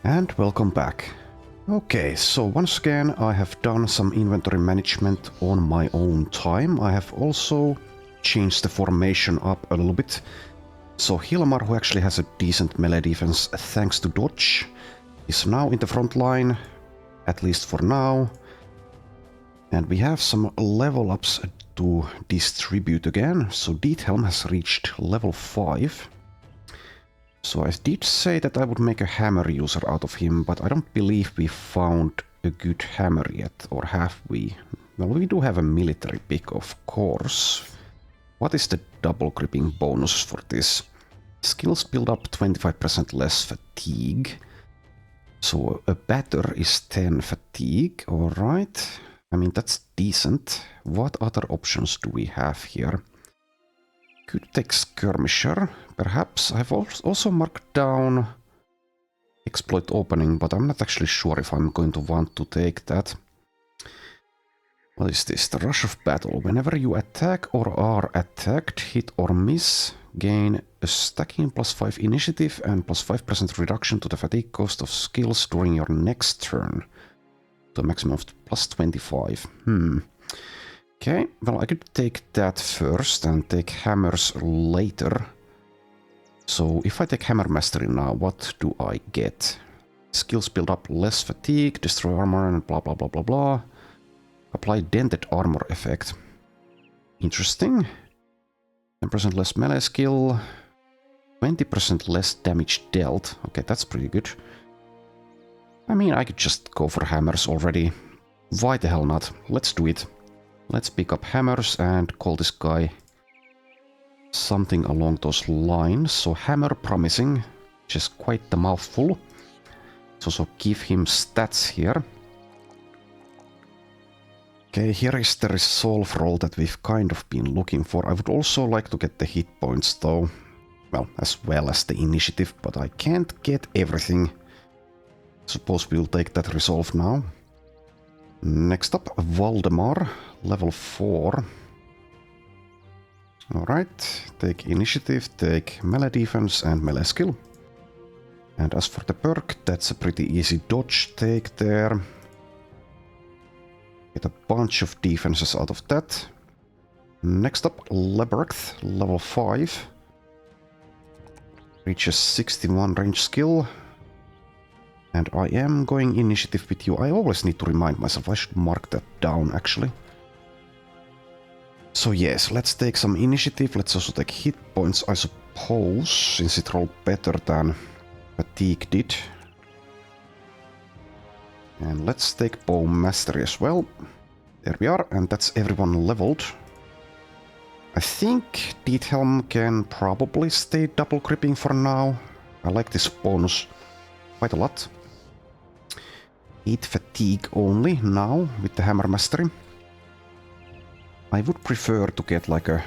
And welcome back. Okay, so once again I have done some inventory management on my own time. I have also changed the formation up a little bit. So Hilmar, who actually has a decent melee defense thanks to dodge, is now in the front line, at least for now. And we have some level ups to distribute again. So Diethelm has reached level 5. So I did say that I would make a hammer user out of him, but I don't believe we found a good hammer yet, or have we? Well, we do have a military pick, of course. What is the double gripping bonus for this? Skills build up 25% less fatigue. So a batter is 10 fatigue, alright. I mean, that's decent. What other options do we have here? Could take Skirmisher, perhaps. I've also marked down Exploit Opening, but I'm not actually sure if I'm going to want to take that. What is this? The Rush of Battle. Whenever you attack or are attacked, hit or miss, gain a stacking +5 initiative and +5% reduction to the fatigue cost of skills during your next turn. To a maximum of +25. Okay, well I could take that first and take hammers later. So if I take Hammer Mastery now, what do I get? Skills build up less fatigue, destroy armor and blah blah blah blah blah. Apply dented armor effect. Interesting. 10% less melee skill. 20% less damage dealt. Okay, that's pretty good. I mean, I could just go for hammers already. Why the hell not? Let's do it. Let's pick up hammers and call this guy something along those lines. So hammer promising, which is quite the mouthful. Let's also give him stats here. Okay, here is the resolve roll that we've kind of been looking for. I would also like to get the hit points though. Well as the initiative, but I can't get everything. Suppose we'll take that resolve now. Next up, Valdemar, level 4. Alright, take initiative, take melee defense and melee skill. And as for the perk, that's a pretty easy dodge take there. Get a bunch of defenses out of that. Next up, Labyrinth, level 5. Reaches 61 range skill. And I am going initiative with you. I always need to remind myself, I should mark that down actually. So yes, let's take some initiative. Let's also take hit points, I suppose, since it rolled better than fatigue did. And let's take bow mastery as well. There we are, and that's everyone leveled. I think Diethelm can probably stay double gripping for now. I like this bonus quite a lot. 8 fatigue only now with the hammer mastery. I would prefer to get like a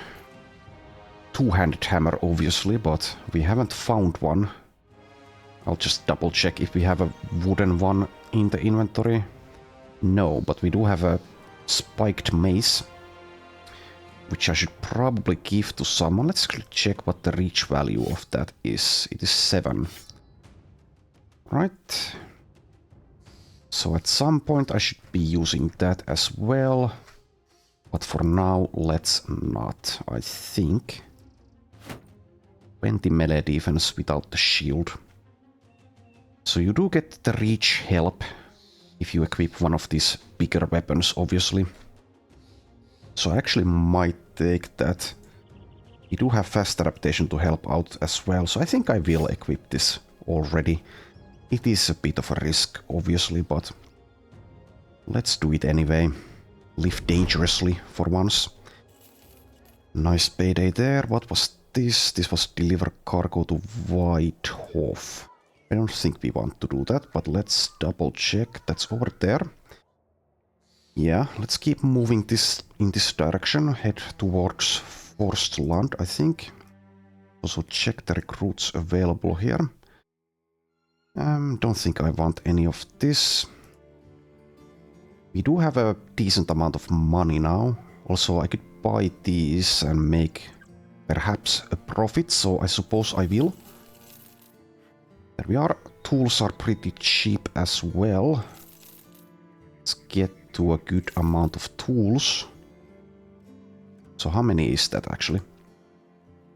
two-handed hammer obviously, but we haven't found one. I'll just double check if we have a wooden one in the inventory. No, but we do have a spiked mace, which I should probably give to someone. Let's check what the reach value of that is. It is 7. Right. So at some point I should be using that as well. But for now, let's not. I think 20 melee defense without the shield. So you do get the reach help if you equip one of these bigger weapons, obviously. So I actually might take that. You do have fast adaptation to help out as well, so I think I will equip this already. It is a bit of a risk, obviously, but let's do it anyway. Live dangerously for once. Nice payday there. What was this? This was deliver cargo to Whitehof. I don't think we want to do that, but let's double check. That's over there. Yeah, let's keep moving this in this direction. Head towards Forced Land, I think. Also check the recruits available here. Don't think I want any of this. We do have a decent amount of money now. Also, I could buy these and make perhaps a profit, so I suppose I will. There we are, tools are pretty cheap as well. Let's get to a good amount of tools. So how many is that actually?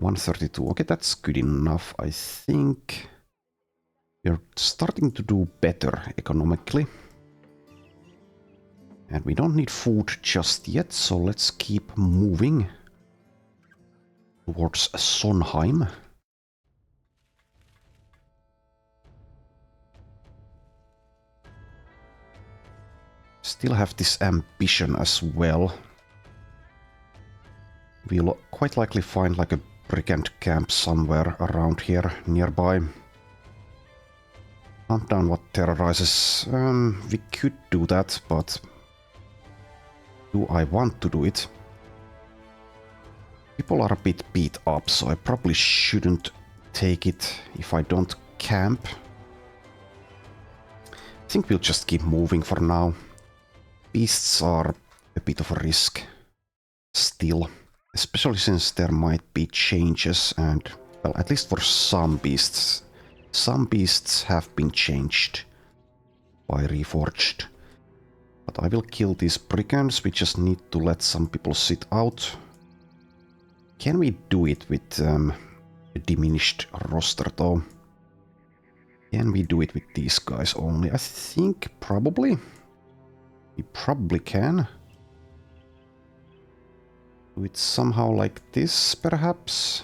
132. Okay, that's good enough, I think. We're starting to do better economically. And we don't need food just yet, so let's keep moving towards Sonheim. Still have this ambition as well. We'll quite likely find like a brigand camp somewhere around here nearby. Hunt down what terrorizes. We could do that, but do I want to do it? People are a bit beat up, so I probably shouldn't take it if I don't camp. I think we'll just keep moving for now. Beasts are a bit of a risk still, especially since there might be changes and, well, at least for some beasts. Some beasts have been changed by Reforged. But I will kill these brigands. We just need to let some people sit out. Can we do it with a diminished roster though? Can we do it with these guys only? I think probably. We probably can. Do it somehow like this, perhaps?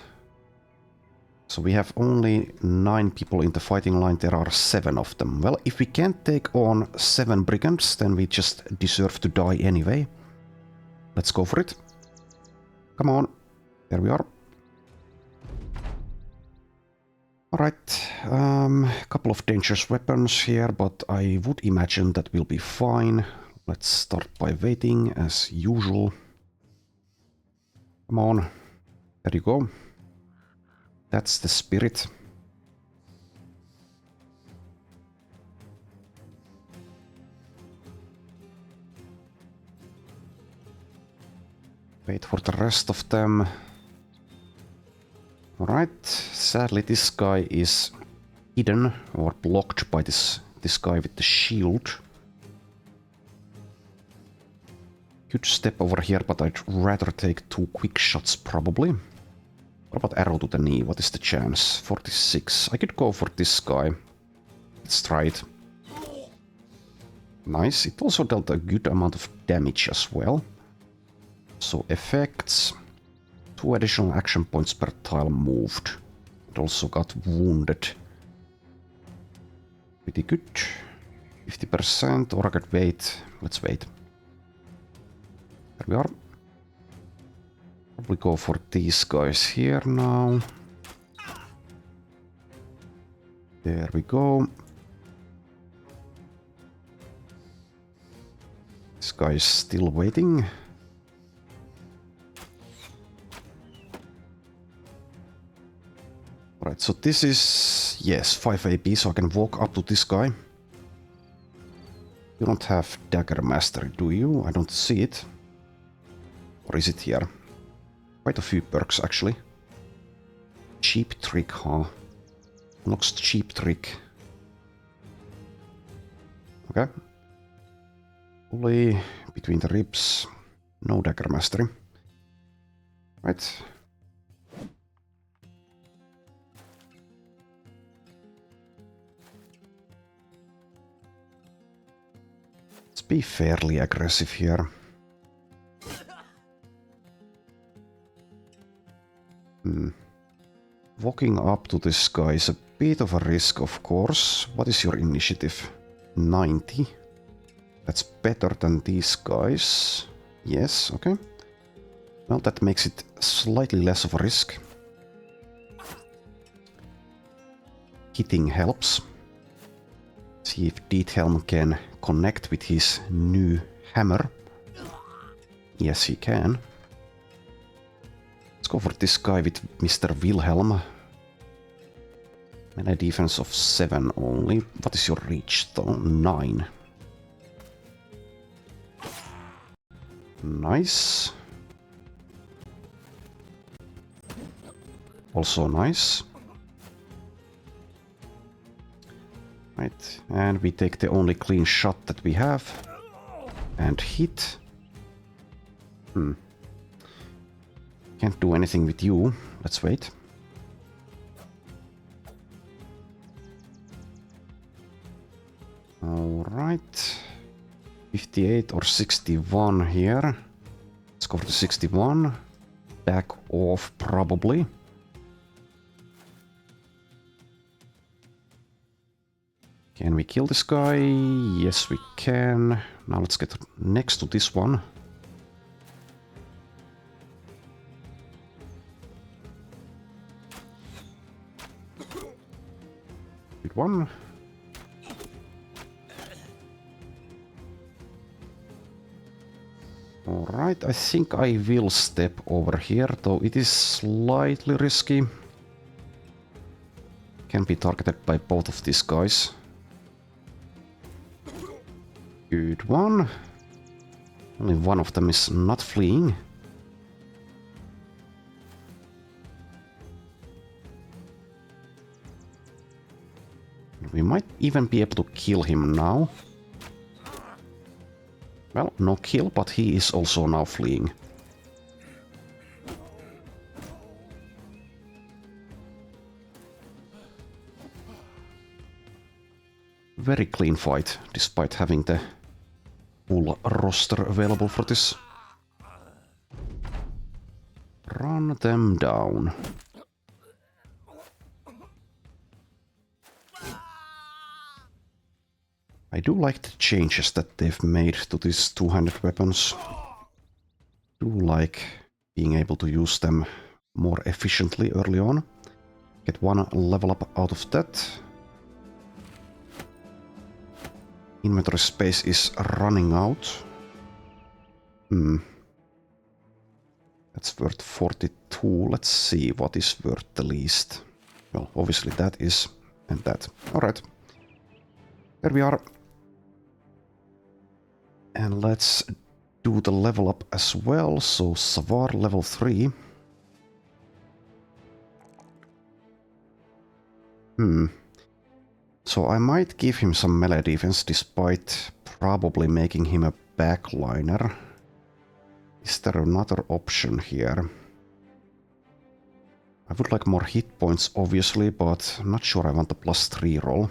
So we have only 9 people in the fighting line, there are 7 of them. Well, if we can't take on 7 brigands, then we just deserve to die anyway. Let's go for it. Come on. There we are. Alright, a couple of dangerous weapons here, but I would imagine that will be fine. Let's start by waiting, as usual. Come on. There you go. That's the spirit. Wait for the rest of them. Alright, sadly this guy is hidden or blocked by this guy with the shield. Could step over here, but I'd rather take 2 quick shots probably. What about arrow to the knee? What is the chance? 46. I could go for this guy. Let's try it. Nice. It also dealt a good amount of damage as well. So effects. 2 additional action points per tile moved. It also got wounded. Pretty good. 50%, or I could wait. Let's wait. There we are. Probably go for these guys here now. There we go. This guy is still waiting. Right, so this is, yes, 5 AP, so I can walk up to this guy. You don't have Dagger Mastery, do you? I don't see it. Or is it here? Quite a few perks, actually. Cheap Trick, huh? Looks Cheap Trick. Okay. Fully between the ribs. No Dagger Mastery. Right. Let's be fairly aggressive here. Walking up to this guy is a bit of a risk, of course. What is your initiative? 90. That's better than these guys. Yes, okay. Well, that makes it slightly less of a risk. Hitting helps. See if Diethelm can connect with his new hammer. Yes, he can. Let's go for this guy with Mr. Wilhelm. Melee defense of 7 only. What is your reach though? 9. Nice. Also nice. Right, and we take the only clean shot that we have. And hit. Can't do anything with you. Let's wait. Alright. 58 or 61 here. Let's go for the 61. Back off, probably. Can we kill this guy? Yes, we can. Now let's get next to this one. Good one. Alright, I think I will step over here, though it is slightly risky. Can be targeted by both of these guys. Good one. Only one of them is not fleeing. We might even be able to kill him now. Well, no kill, but he is also now fleeing. Very clean fight, despite having the full roster available for this. Run them down. I do like the changes that they've made to these two-handed weapons. Do like being able to use them more efficiently early on. Get one level up out of that. Inventory space is running out. That's worth 42. Let's see what is worth the least. Well, obviously that is, and that. Alright. There we are. And let's do the level up as well. So Savar level 3. So I might give him some melee defense despite probably making him a backliner. Is there another option here? I would like more hit points obviously, but I'm not sure I want the +3 roll.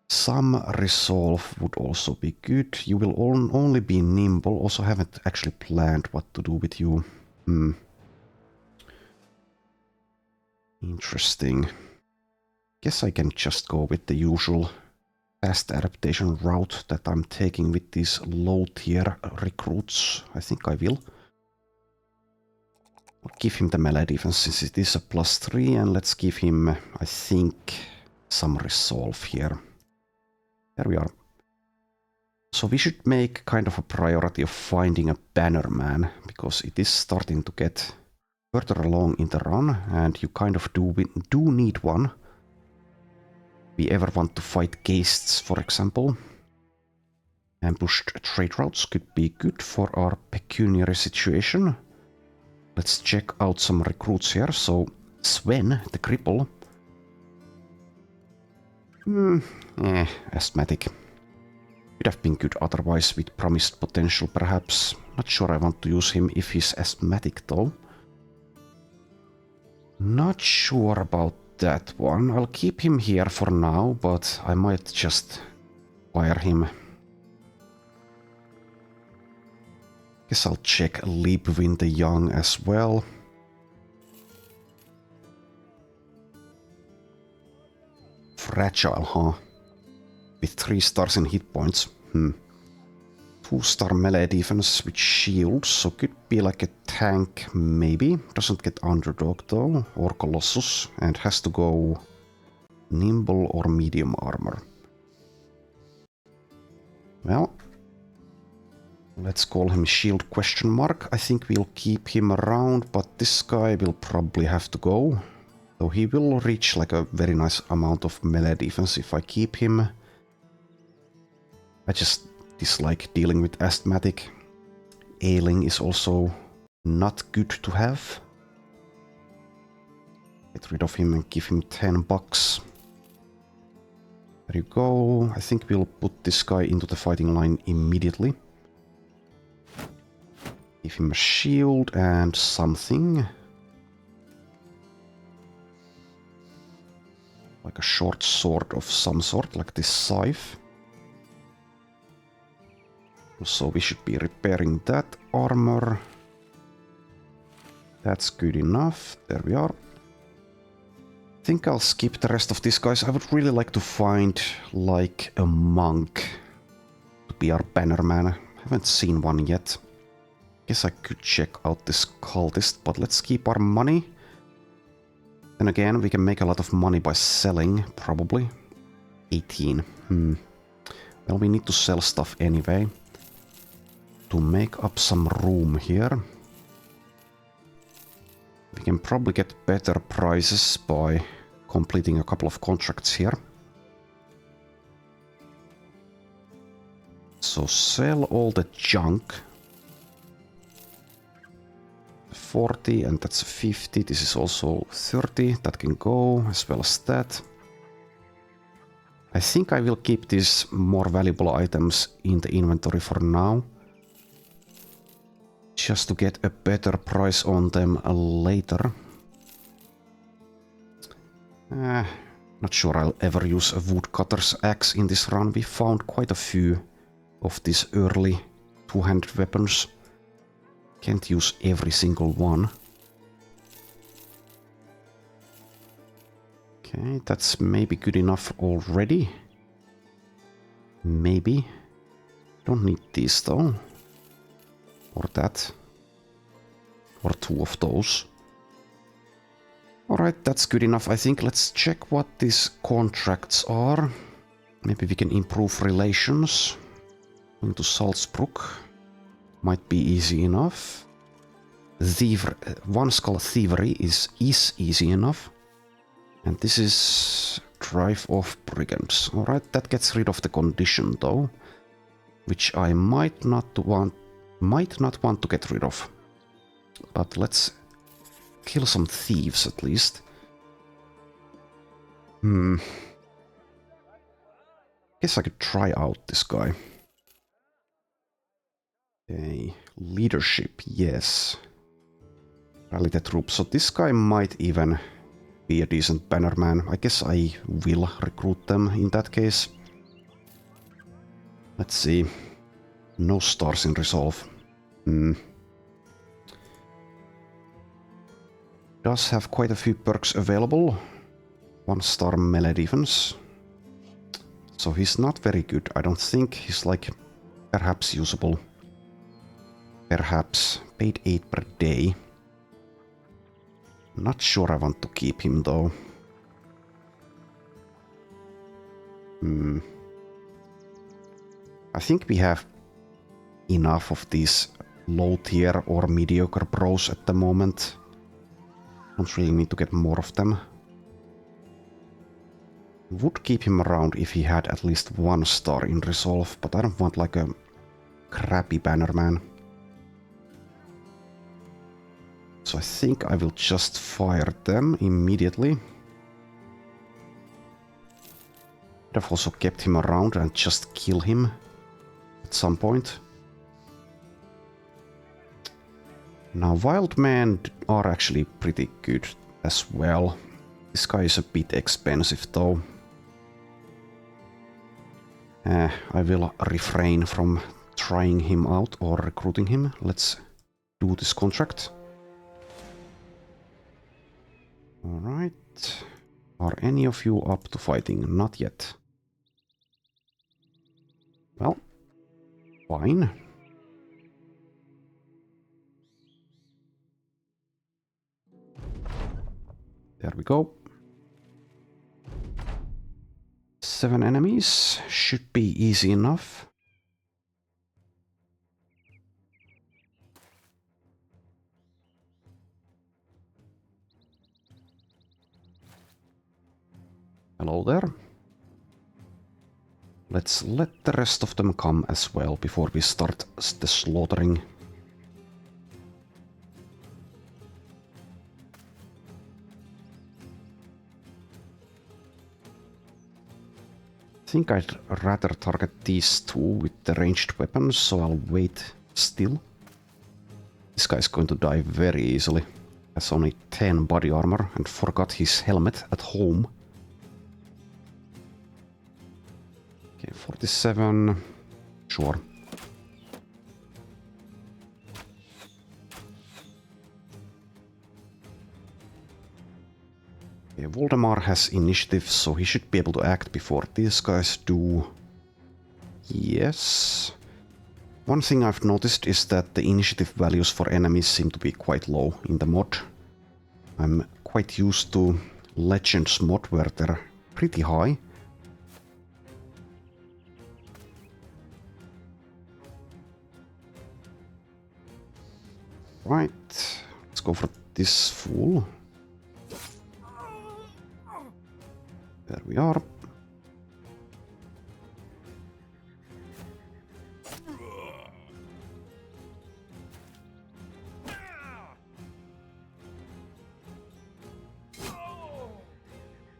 Some resolve would also be good. You will only be nimble. Also haven't actually planned what to do with you. Interesting. Guess I can just go with the usual fast adaptation route that I'm taking with these low tier recruits. I think I will. I'll give him the melee defense since it is a +3, and let's give him, I think, some resolve here. There we are. So we should make kind of a priority of finding a bannerman, because it is starting to get further along in the run, and you kind of do need one. If we ever want to fight ghasts, for example. Ambushed trade routes could be good for our pecuniary situation. Let's check out some recruits here. So Sven, the cripple. Asthmatic. Could have been good otherwise with promised potential perhaps. Not sure I want to use him if he's asthmatic though. Not sure about that one. I'll keep him here for now, but I might just fire him. Guess I'll check Leapwin the Young as well. Fragile, huh? With 3 stars in hit points. 2-star melee defense with shields, so could be like a tank maybe. Doesn't get underdog though, or Colossus, and has to go nimble or medium armor. Well, let's call him shield ? I think we'll keep him around, but this guy will probably have to go. So he will reach like a very nice amount of melee defense if I keep him. I just dislike dealing with asthmatic. Ailing is also not good to have. Get rid of him and give him $10. There you go. I think we'll put this guy into the fighting line immediately. Give him a shield and something. Like a short sword of some sort, like this scythe. So we should be repairing that armor. That's good enough. There we are. I think I'll skip the rest of these guys. I would really like to find like a monk to be our bannerman. I haven't seen one yet. Guess I could check out this cultist, but let's keep our money. And again, we can make a lot of money by selling, probably. 18. Well, we need to sell stuff anyway. To make up some room here. We can probably get better prices by completing a couple of contracts here. So sell all the junk. 40 and that's 50. This is also 30. That can go as well as that. I think I will keep these more valuable items in the inventory for now. Just to get a better price on them later. Not sure I'll ever use a woodcutter's axe in this run. We found quite a few of these early two-handed weapons. Can't use every single one. Okay, that's maybe good enough already. Maybe. Don't need these though. Or that. Or two of those. Alright, that's good enough. I think let's check what these contracts are. Maybe we can improve relations. Going to Salzburg. Might be easy enough. One skull thievery is easy enough. And this is drive off brigands. Alright, that gets rid of the condition though. Which I might not want to get rid of. But let's kill some thieves at least. Guess I could try out this guy. Okay, leadership, yes. Rally the troops. So this guy might even be a decent bannerman. I guess I will recruit them in that case. Let's see. No stars in resolve. Does have quite a few perks available. 1-star melee defense. So he's not very good. I don't think he's like perhaps usable. Perhaps. Paid 8 per day. Not sure I want to keep him though. I think we have enough of these low tier or mediocre bros at the moment. Don't really need to get more of them. Would keep him around if he had at least 1 star in resolve, but I don't want like a crappy bannerman. So I think I will just fire them immediately. Could have also kept him around and just kill him at some point. Now wild men are actually pretty good as well. This guy is a bit expensive though. I will refrain from trying him out or recruiting him. Let's do this contract. Alright. Are any of you up to fighting? Not yet. Well, fine. There we go. 7 enemies. Should be easy enough. Hello there. Let's let the rest of them come as well before we start the slaughtering. think I'd rather target these two with the ranged weapons, so I'll wait still. This guy's going to die very easily. Has only 10 body armor and forgot his helmet at home. Okay, 47. Sure. Okay, Voldemar has initiative, so he should be able to act before these guys do. Yes. One thing I've noticed is that the initiative values for enemies seem to be quite low in the mod. I'm quite used to Legends mod where they're pretty high. Right, let's go for this fool. There we are.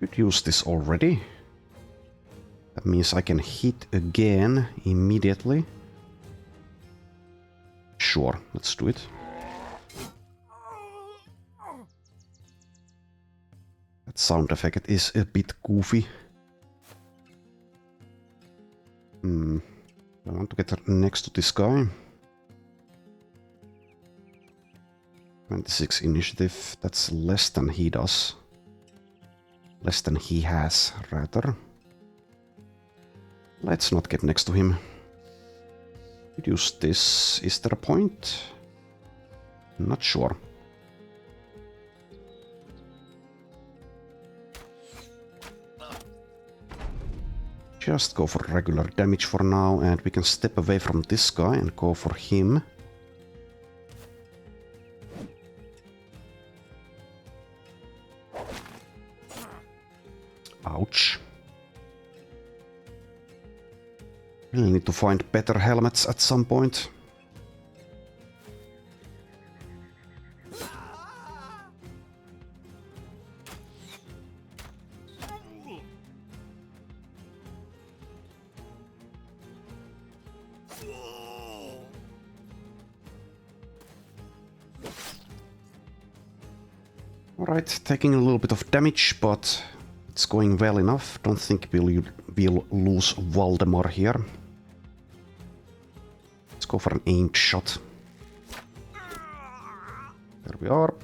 Could use this already. That means I can hit again immediately. Sure, let's do it. That sound effect is a bit goofy. I want to get next to this guy. 26 initiative, that's less than he does. Less than he has, rather. Let's not get next to him. Could use this. Is there a point? Not sure. Just go for regular damage for now, and we can step away from this guy and go for him. Ouch. Really need to find better helmets at some point. Alright, taking a little bit of damage, but it's going well enough. Don't think we'll lose Valdemar here. Let's go for an aimed shot. There we are.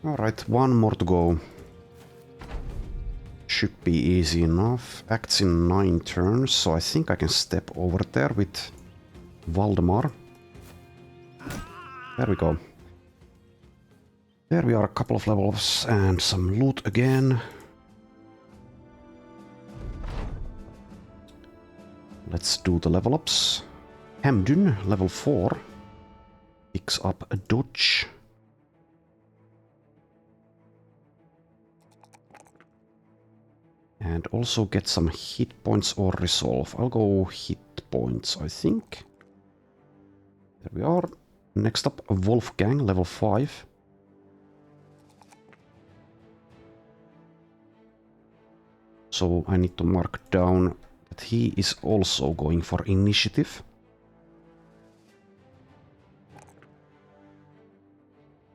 Alright, one more to go. Should be easy enough. Acts in 9 turns, so I think I can step over there with Valdemar. There we go. There we are, a couple of levels and some loot again. Let's do the level ups. Hamdun, level 4. Picks up a dodge. And also get some hit points or resolve. I'll go hit points, I think. There we are. Next up, Wolfgang, level 5. So I need to mark down that he is also going for initiative.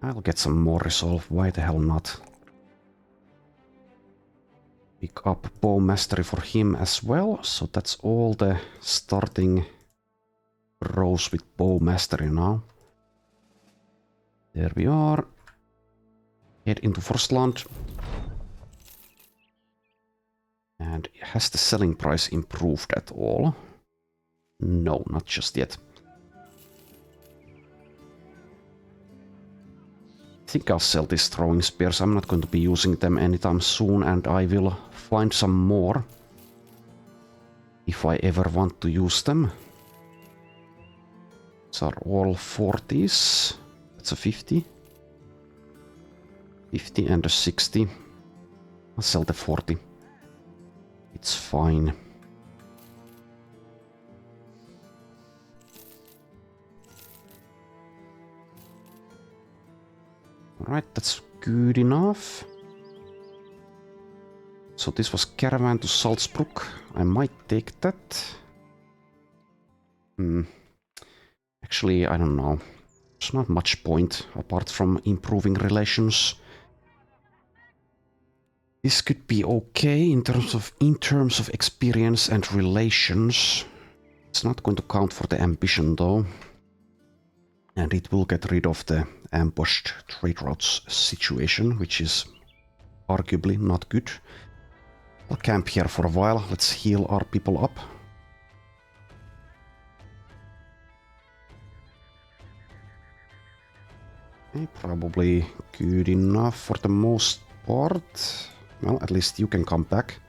I'll get some more resolve, why the hell not? Pick up bow mastery for him as well, so that's all the starting rows with bow mastery now. There we are. Head into Forstland. And has the selling price improved at all? No, not just yet. I think I'll sell these throwing spears. I'm not going to be using them anytime soon, and I will find some more. if I ever want to use them. These are all 40s. That's a 50. 50 and a 60. I'll sell the 40. It's fine. Alright, that's good enough. So this was caravan to Salzburg. I might take that. Actually, I don't know. There's not much point apart from improving relations. This could be okay in terms of experience and relations. It's not going to count for the ambition though. And it will get rid of the ambushed trade routes situation, which is arguably not good. I'll camp here for a while. Let's heal our people up. Okay, probably good enough for the most part. Well, at least you can come back.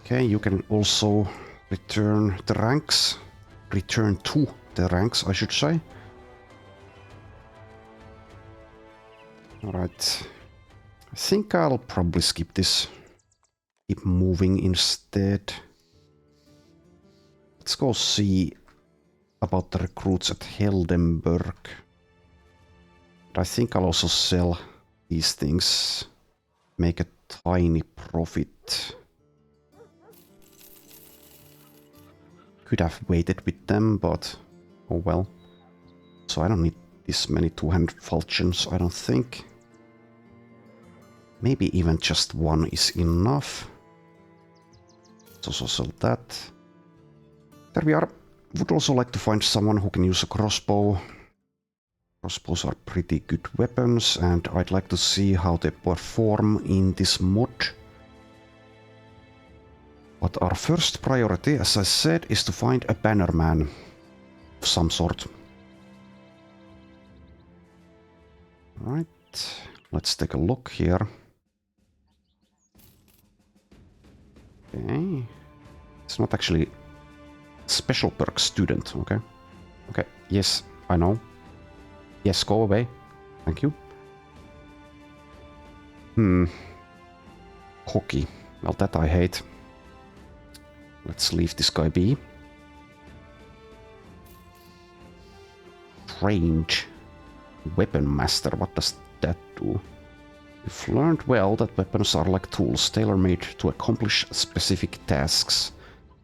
Okay, you can also return the ranks. Return to the ranks, I should say. Alright. I think I'll probably skip this. Keep moving instead. Let's go see about the recruits at Heldenberg. I think I'll also sell these things. Make a tiny profit. Could have waited with them, but oh well. So I don't need this many two-handed falchions, I don't think. Maybe even just one is enough. Let's also sell that. There we are. Would also like to find someone who can use a crossbow. Crossbows are pretty good weapons, and I'd like to see how they perform in this mod. But our first priority, as I said, is to find a bannerman of some sort. Alright, let's take a look here. Okay. It's not actually special perk student, okay? Okay, yes, I know. Yes, go away. Thank you. Hockey. Well, that I hate. Let's leave this guy be. Trained weapon master. What does that do? You've learned well that weapons are like tools, tailor-made to accomplish specific tasks.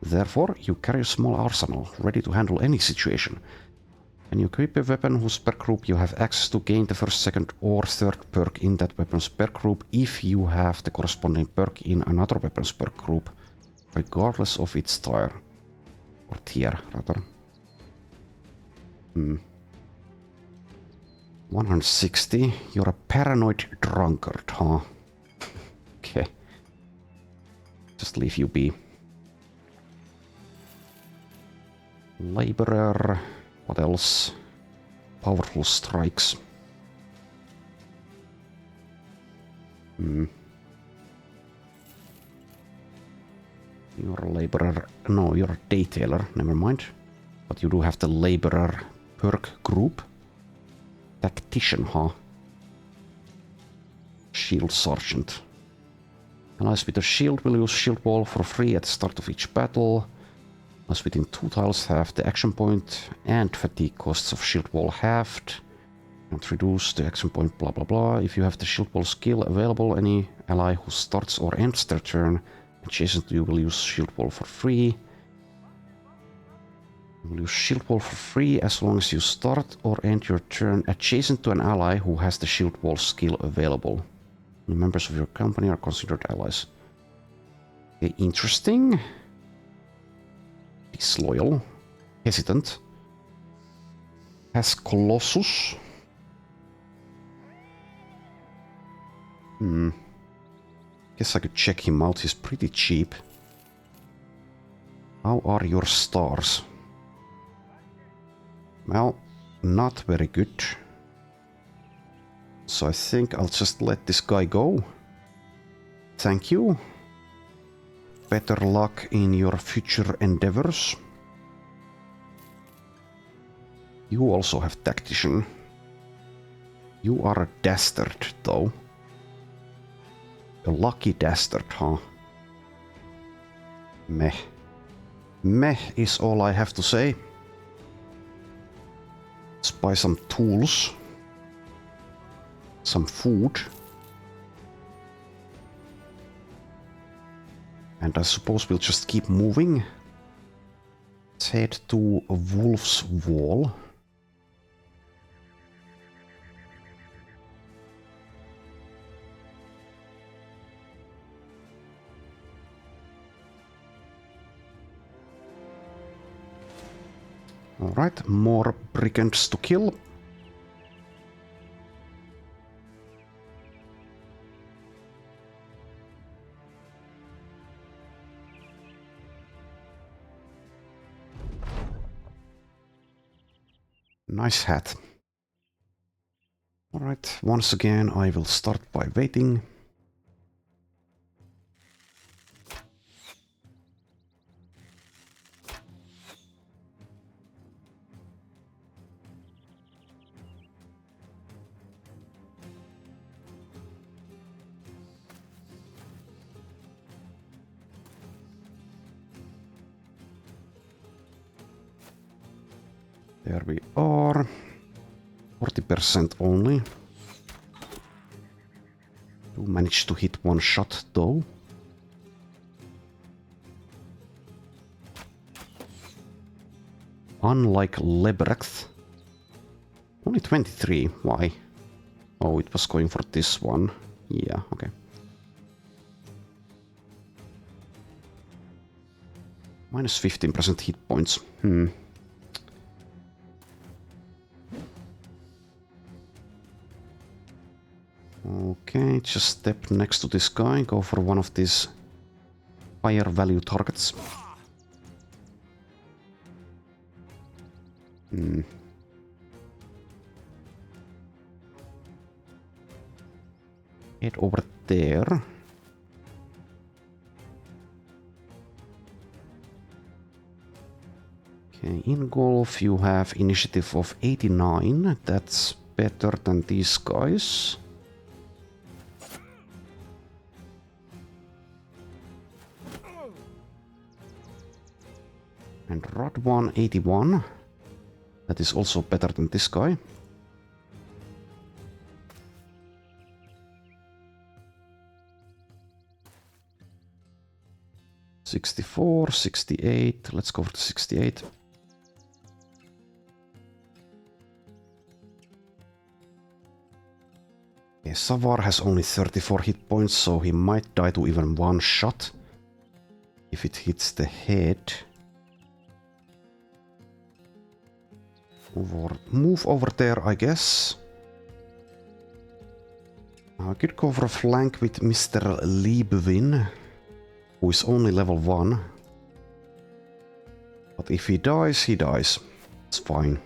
Therefore, you carry a small arsenal, ready to handle any situation. When you equip a weapon whose perk group you have access to, gain the first, second, or third perk in that weapon's perk group if you have the corresponding perk in another weapon's perk group, regardless of its tier. Or tier, rather. 160. You're a paranoid drunkard, huh? Okay. Just leave you be. Laborer. What else? Powerful strikes. You're a laborer. No, you're a detailer. Never mind. But you do have the laborer perk group. Tactician, huh? Shield sergeant. Allies with a shield will use shield wall for free at the start of each battle. Allies within 2 tiles have the action point and fatigue costs of shield wall halved. And reduce the action point, blah blah blah. If you have the shield wall skill available, any ally who starts or ends their turn adjacent to you will use shield wall for free. You will use shield wall for free as long as you start or end your turn adjacent to an ally who has the shield wall skill available. The members of your company are considered allies. Okay, interesting. Disloyal. Hesitant. Has Colossus. Guess I could check him out. He's pretty cheap. How are your stars? Well, not very good. So I think I'll just let this guy go. Thank you. Better luck in your future endeavors. You also have tactician. You are a dastard, though. A lucky dastard, huh? Meh. Meh is all I have to say. Let's buy some tools. Some food. And I suppose we'll just keep moving. Let's head to a Wolf's Wall. Alright, more brigands to kill. Nice hat. Alright, once again I will start by waiting. There we are. 40% only. Do manage to hit one shot though. Unlike Lebrecht. Only 23. Why? Oh, it was going for this one. Yeah, okay. Minus 15% hit points. Okay, just step next to this guy, go for one of these higher value targets. Head over there. Okay, in golf you have initiative of 89. That's better than these guys. And Rod 1, 81. That is also better than this guy. $64, 68. Let's go for the 68. Okay, Savar has only 34 hit points, so he might die to even one shot if it hits the head. Move over there, I guess. I could go for a flank with Mr. Liebwin, who is only level 1. But if he dies, he dies. It's fine.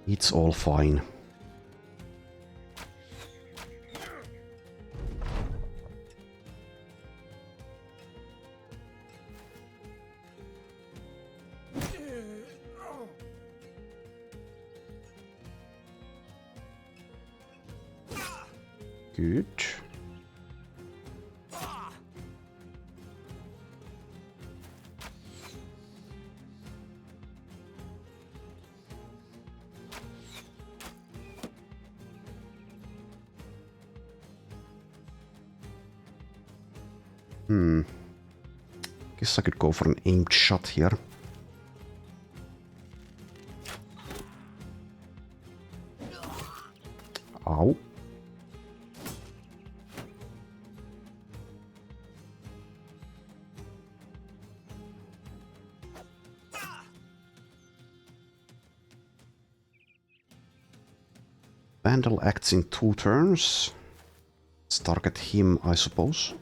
It's all fine. Good. Guess I could go for an aimed shot here. Ow. Vandal acts in 2 turns. Let's target him, I suppose.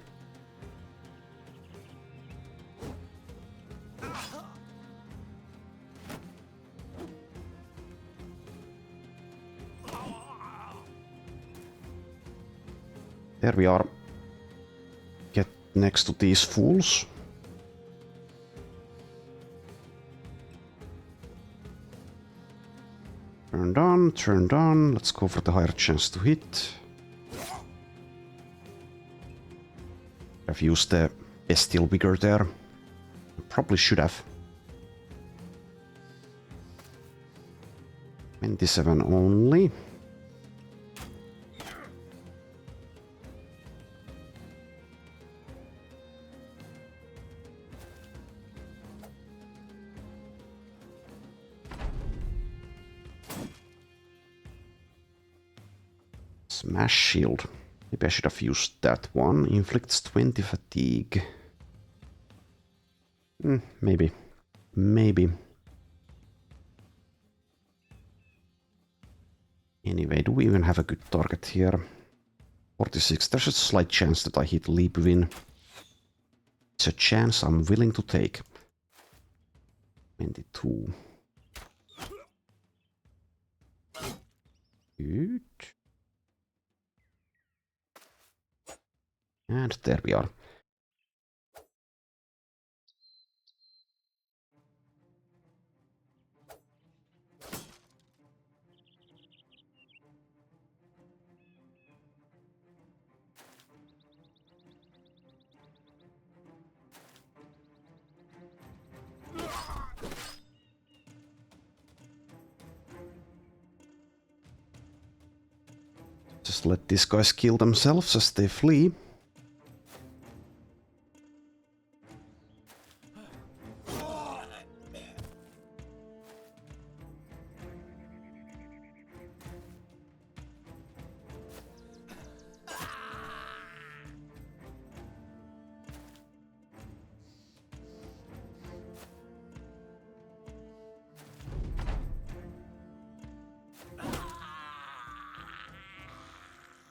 There we are. next to these fools. Turned on. Let's go for the higher chance to hit. I've used the bestial vigor there. Probably should have. 27 only. Smash shield. Maybe I should have used that one. Inflicts 20 fatigue. Maybe. Maybe. Anyway, do we even have a good target here? 46. There's a slight chance that I hit leap win. It's a chance I'm willing to take. 22. Good. And there we are. Just let these guys kill themselves as they flee.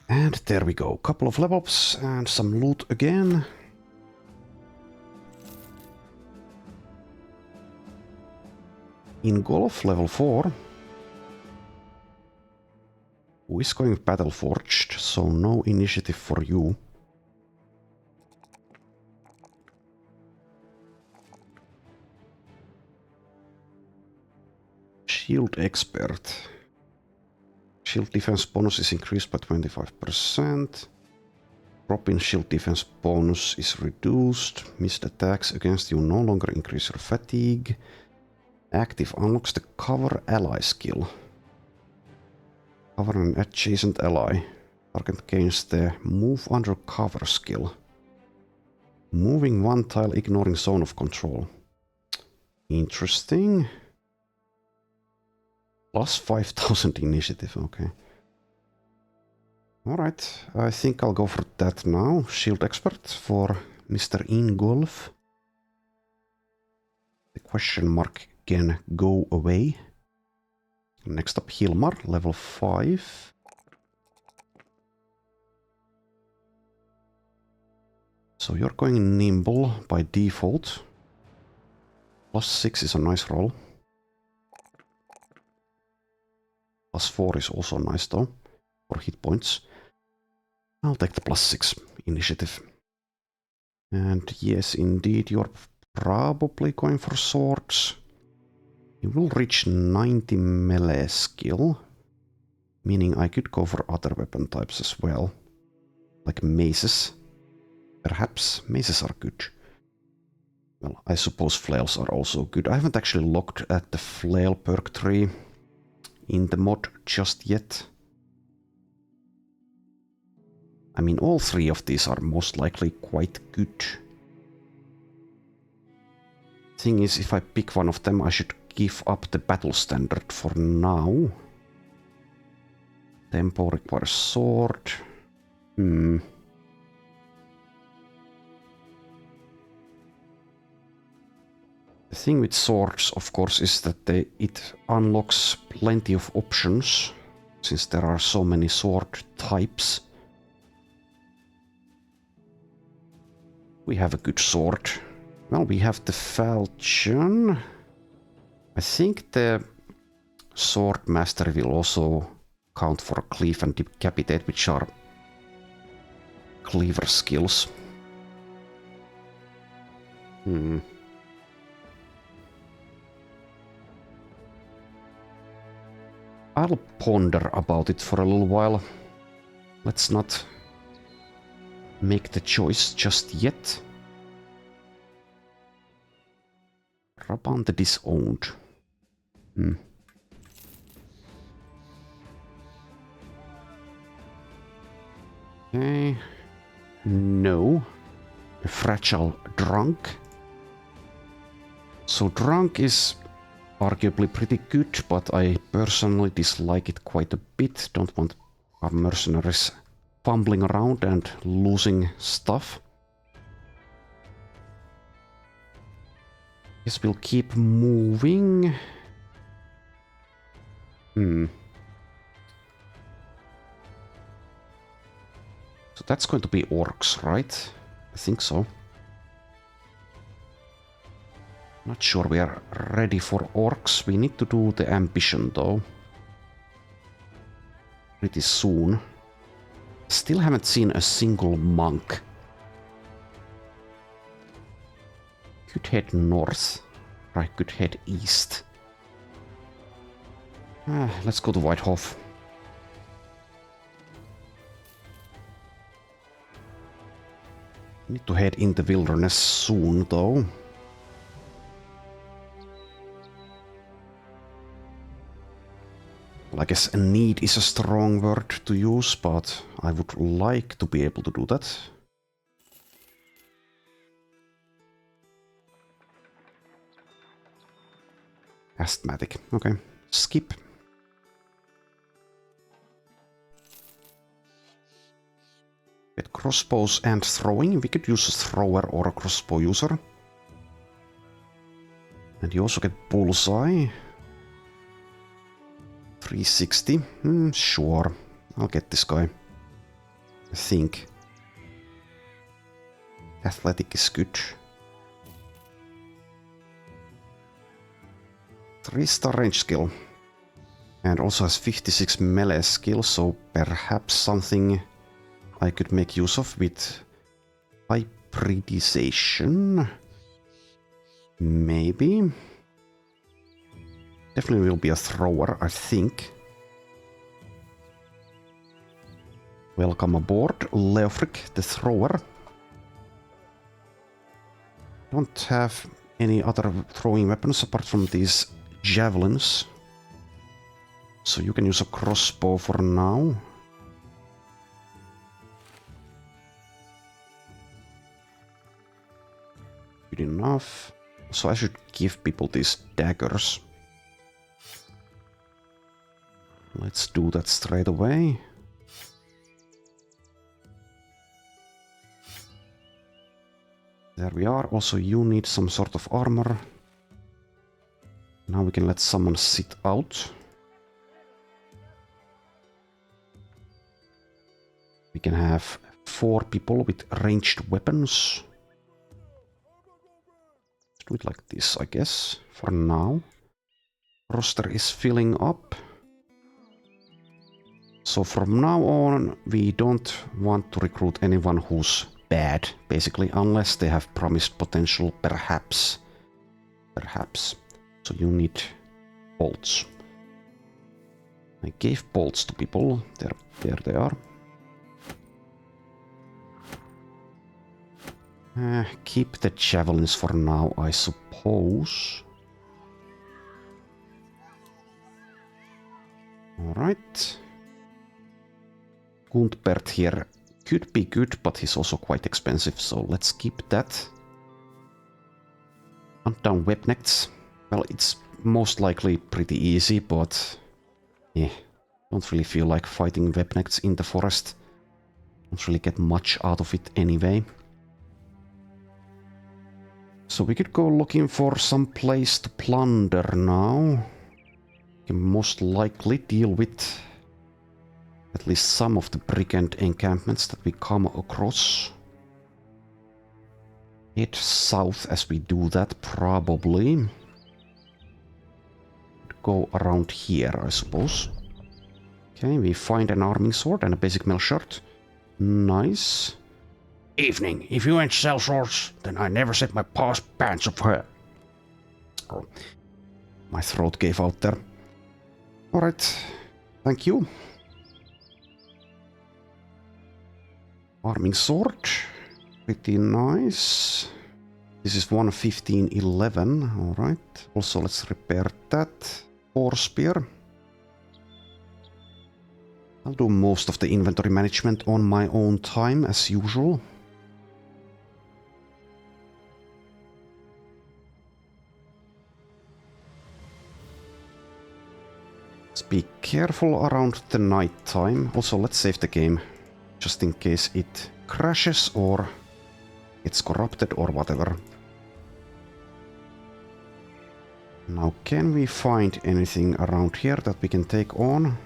And there we go. Couple of level ups and some loot again. In golf level 4. Who is going battle forged, so no initiative for you. Shield expert. Shield defense bonus is increased by 25%. Drop in shield defense bonus is reduced. Missed attacks against you no longer increase your fatigue. Active unlocks the cover ally skill. Cover an adjacent ally. Target gains the move under cover skill. Moving one tile, ignoring zone of control. Interesting. Plus 5,000 initiative, okay. Alright, I think I'll go for that now. Shield expert for Mr. Ingolf. The question mark can go away. Next up, Hilmar, level 5. So you're going nimble by default. Plus 6 is a nice roll. Plus 4 is also nice though, for hit points. I'll take the plus 6 initiative. And yes, indeed, you're probably going for swords. You will reach 90 melee skill, meaning I could go for other weapon types as well, like maces. Perhaps maces are good. Well, I suppose flails are also good. I haven't actually looked at the flail perk tree in the mod just yet. I mean, all three of these are most likely quite good. Thing is, if I pick one of them, I should give up the battle standard for now. Tempo requires sword. The thing with swords, of course, is that it unlocks plenty of options, since there are so many sword types. We have a good sword. Well, we have the falchion. I think the sword mastery will also count for cleave and decapitate, which are cleaver skills. I'll ponder about it for a little while. Let's not make the choice just yet. Raban the Disowned. Okay. No. A Fragile Drunk. So Drunk is arguably pretty good, but I personally dislike it quite a bit. Don't want our mercenaries fumbling around and losing stuff. Guess we'll keep moving. So that's going to be orcs, right? I think so. Not sure we are ready for orcs. We need to do the ambition though. Pretty soon. Still haven't seen a single monk. Could head north. Right, could head east. Let's go to Whitehof. Need to head in the wilderness soon though. Well, I guess a need is a strong word to use, but I would like to be able to do that. Asthmatic. Okay. Skip. With crossbows and throwing, we could use a thrower or a crossbow user. And you also get bullseye. 360. Sure. I'll get this guy. I think. Athletic is good. 3-star range skill. And also has 56 melee skill, so perhaps something I could make use of with hybridization. Maybe. Definitely will be a thrower, I think. Welcome aboard, Leofric, the thrower. Don't have any other throwing weapons apart from these javelins. So you can use a crossbow for now. Good enough. So I should give people these daggers. Let's do that straight away. There we are. Also, you need some sort of armor. Now we can let someone sit out. We can have 4 people with ranged weapons. Let's do it like this, I guess, for now. Roster is filling up. So from now on, we don't want to recruit anyone who's bad, basically, unless they have promised potential, perhaps. Perhaps. So you need bolts. I gave bolts to people. There they are. Keep the javelins for now, I suppose. Alright. Guntbert here could be good, but he's also quite expensive, so let's keep that. Hunt down webnects. Well, it's most likely pretty easy, but yeah, don't really feel like fighting webnects in the forest. Don't really get much out of it anyway. So we could go looking for some place to plunder now. We can most likely deal with at least some of the brigand encampments that we come across. Head south as we do that, probably. Go around here, I suppose. Okay, we find an arming sword and a basic mail shirt. Nice. Evening. If you ain't sell swords, then I never set my pants of her. Oh, my throat gave out there. Alright, thank you. Arming sword, pretty nice. This is 11511, alright. Also, let's repair that. War spear. I'll do most of the inventory management on my own time, as usual. Let's be careful around the night time. Also, let's save the game, just in case it crashes or gets corrupted or whatever. Now, can we find anything around here that we can take on?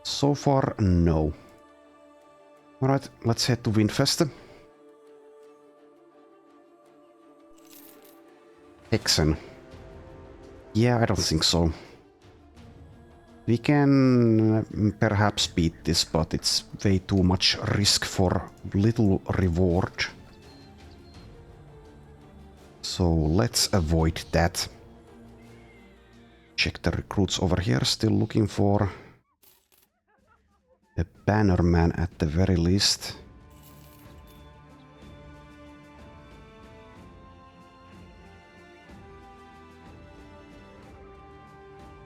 So far, no. Alright, let's head to Windfest. Hexen. Yeah, I don't think so. We can perhaps beat this, but it's way too much risk for little reward. So let's avoid that. Check the recruits over here, still looking for a bannerman at the very least.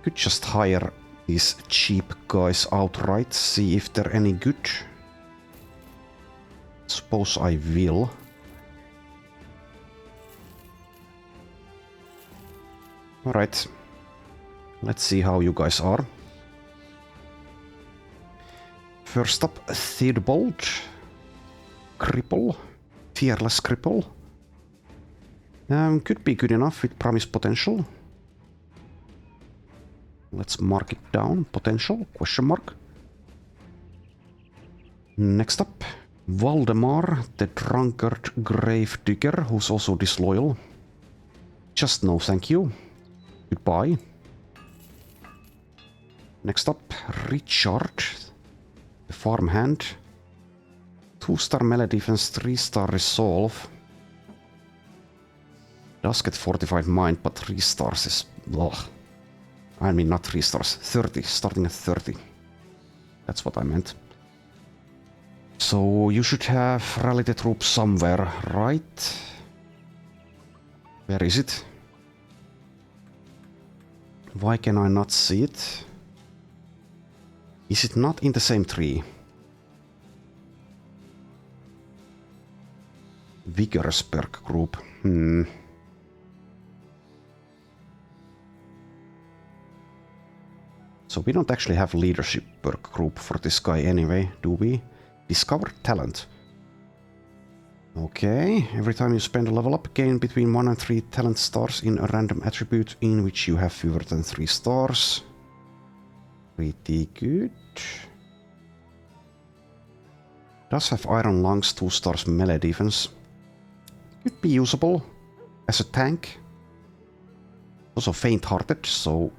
Could just hire these cheap guys outright, see if they're any good. Suppose I will. Alright. Let's see how you guys are. First up, Theodbold. Cripple. Fearless Cripple. Could be good enough with promise potential. Let's mark it down. Potential? Question mark. Next up, Valdemar, the drunkard gravedigger, who's also disloyal. Just no thank you. Goodbye. Next up, Richard, the farmhand. 2-star melee defense, 3-star resolve. Does get 45 mind, but 3 stars is... Ugh. I mean, not 3 stars, 30, starting at 30. That's what I meant. So, you should have rallied the troops somewhere, right? Where is it? Why can I not see it? Is it not in the same tree? Vigorous Perk group. So we don't actually have leadership perk group for this guy anyway, do we? Discover talent. Okay, every time you spend a level up, gain between 1 and 3 talent stars in a random attribute in which you have fewer than 3 stars. Pretty good. Does have iron lungs, 2 stars melee defense. Could be usable as a tank. Also faint-hearted, so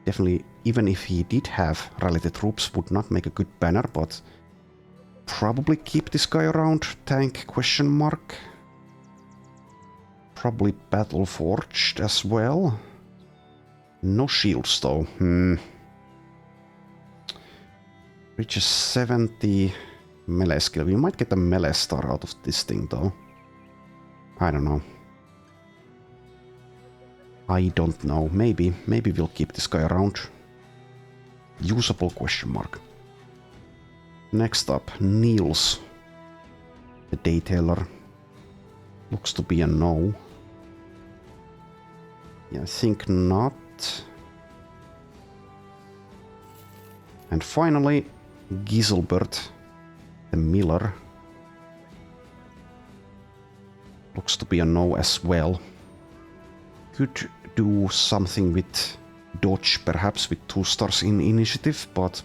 definitely, even if he did have rally the troops, would not make a good banner, but probably keep this guy around. Tank question mark. Probably battle forged as well. No shields though. Reaches 70 melee skill. We might get a melee star out of this thing though. I don't know. I don't know. Maybe we'll keep this guy around. Usable question mark. Next up, Niels. The Detailer. Looks to be a no. Yeah, I think not. And finally, Giselbert. The Miller. Looks to be a no as well. Could do something with dodge, perhaps with 2 stars in initiative, but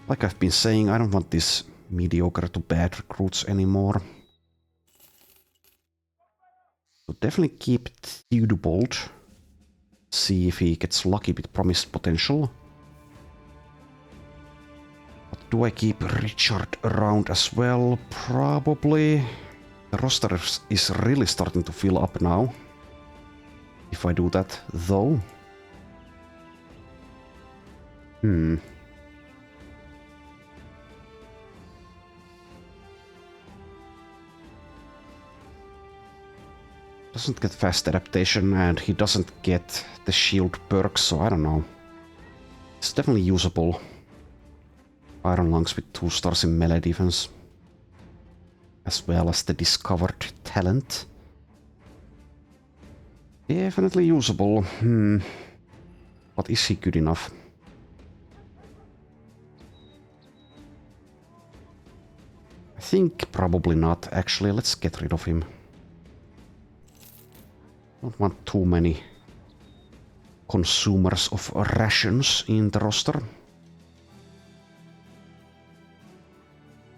like I've been saying, I don't want these mediocre to bad recruits anymore. So definitely keep Theodbold. See if he gets lucky with promised potential. Do I keep Richard around as well? Probably. The roster is really starting to fill up now. If I do that, though. Doesn't get fast adaptation and he doesn't get the shield perk, so I don't know. It's definitely usable. Iron Lungs with 2 stars in melee defense. As well as the discovered talent. Definitely usable. But is he good enough? I think probably not. Actually, let's get rid of him. Don't want too many consumers of rations in the roster.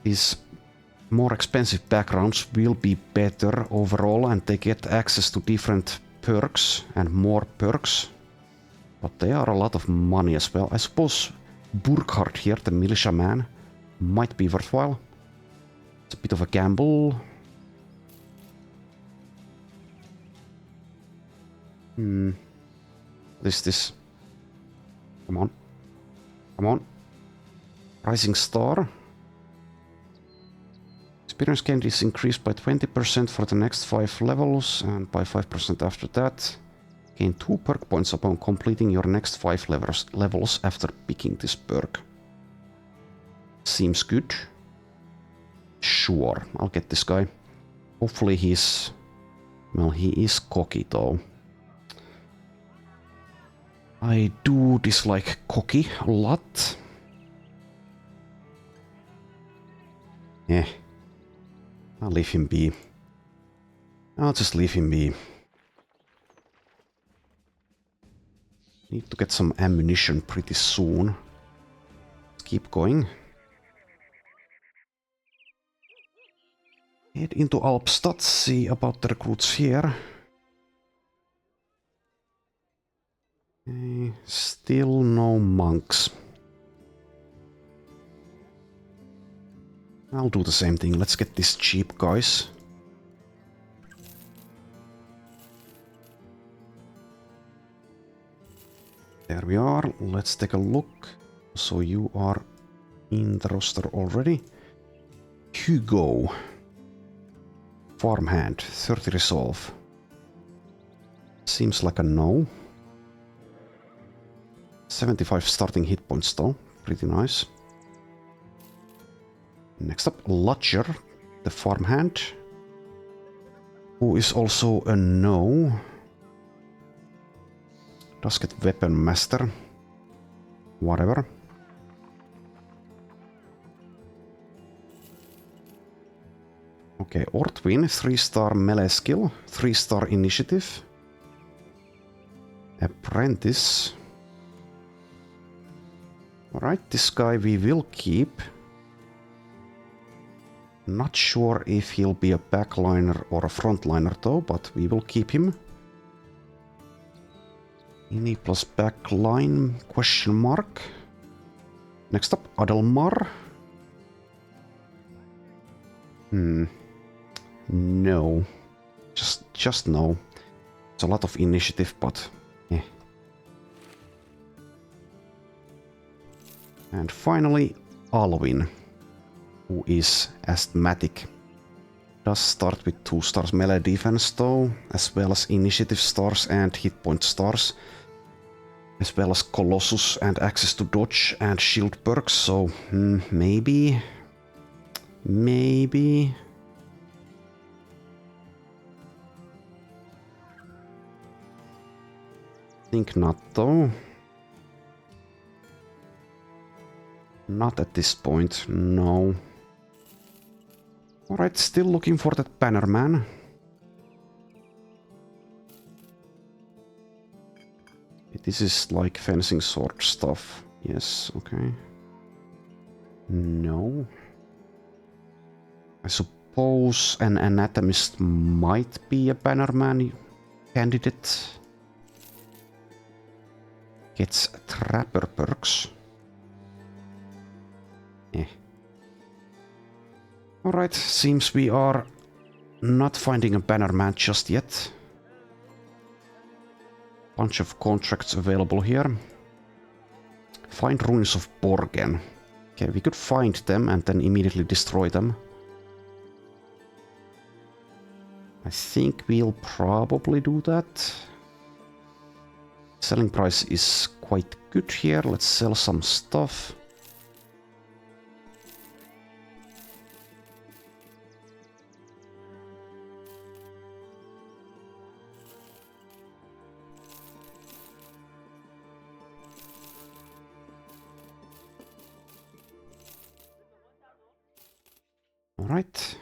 These more expensive backgrounds will be better overall and they get access to different perks and more perks. But they are a lot of money as well. I suppose Burkhardt here, the militia man, might be worthwhile. It's a bit of a gamble. What is this? Come on. Come on. Rising Star. Experience gain is increased by 20% for the next 5 levels and by 5% after that. Gain 2 perk points upon completing your next 5 levels after picking this perk. Seems good. Sure, I'll get this guy. Hopefully he's... well, he is cocky though. I do dislike cocky a lot. I'll leave him be. I'll just leave him be. Need to get some ammunition pretty soon. Let's keep going. Head into Alpstadt, see about the recruits here. Okay, still no monks. I'll do the same thing. Let's get these cheap guys. There we are. Let's take a look. So you are in the roster already. Hugo. Farmhand. 30 resolve. Seems like a no. 75 starting hit points though. Pretty nice. Next up, Lodger, the farmhand, who is also a no. Does get weapon master. Whatever. Okay, Ortwin, 3-star melee skill, 3-star initiative. Apprentice. Alright, this guy we will keep. Not sure if he'll be a backliner or a frontliner though, but we will keep him. Ini plus backline, question mark. Next up, Adelmar. No. Just no. It's a lot of initiative, but And finally, Alwyn, who is asthmatic. Does start with 2 stars melee defense though, as well as initiative stars and hit point stars, as well as Colossus and access to dodge and shield perks, so maybe. Think not though. Not at this point, no. Alright, still looking for that Bannerman. This is like fencing sword stuff. Yes, okay. No. I suppose an anatomist might be a Bannerman candidate. Gets trapper perks. Alright, seems we are not finding a bannerman just yet. Bunch of contracts available here. Find ruins of Borgen. Okay, we could find them and then immediately destroy them. I think we'll probably do that. Selling price is quite good here. Let's sell some stuff. Alright.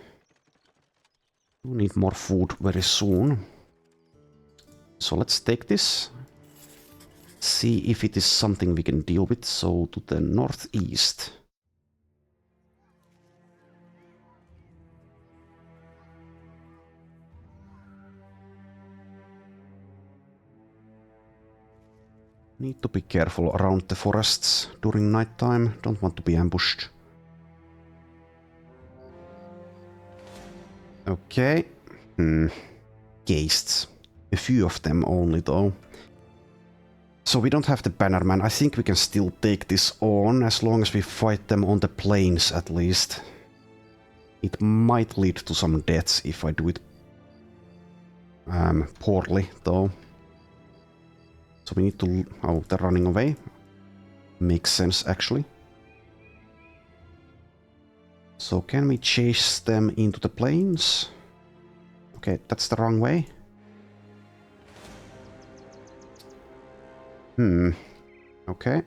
We need more food very soon. So let's take this. See if it is something we can deal with. So to the northeast. Need to be careful around the forests during nighttime. Don't want to be ambushed. Okay. Ghasts. A few of them only though. So we don't have the bannerman. I think we can still take this on as long as we fight them on the plains at least. It might lead to some deaths if I do it poorly though. So we need to... Oh, they're running away. Makes sense actually. So can we chase them into the plains? Okay, that's the wrong way. Okay.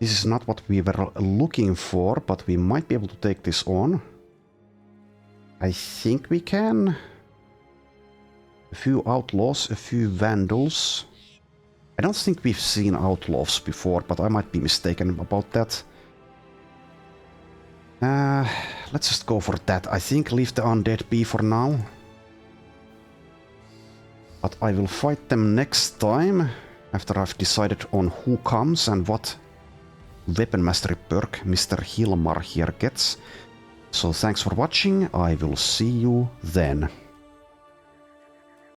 This is not what we were looking for, but we might be able to take this on. I think we can. A few outlaws, a few vandals. I don't think we've seen outlaws before, but I might be mistaken about that. Let's just go for that. I think leave the undead be for now. But I will fight them next time, after I've decided on who comes and what weapon mastery perk Mr. Hilmar here gets. So thanks for watching, I will see you then.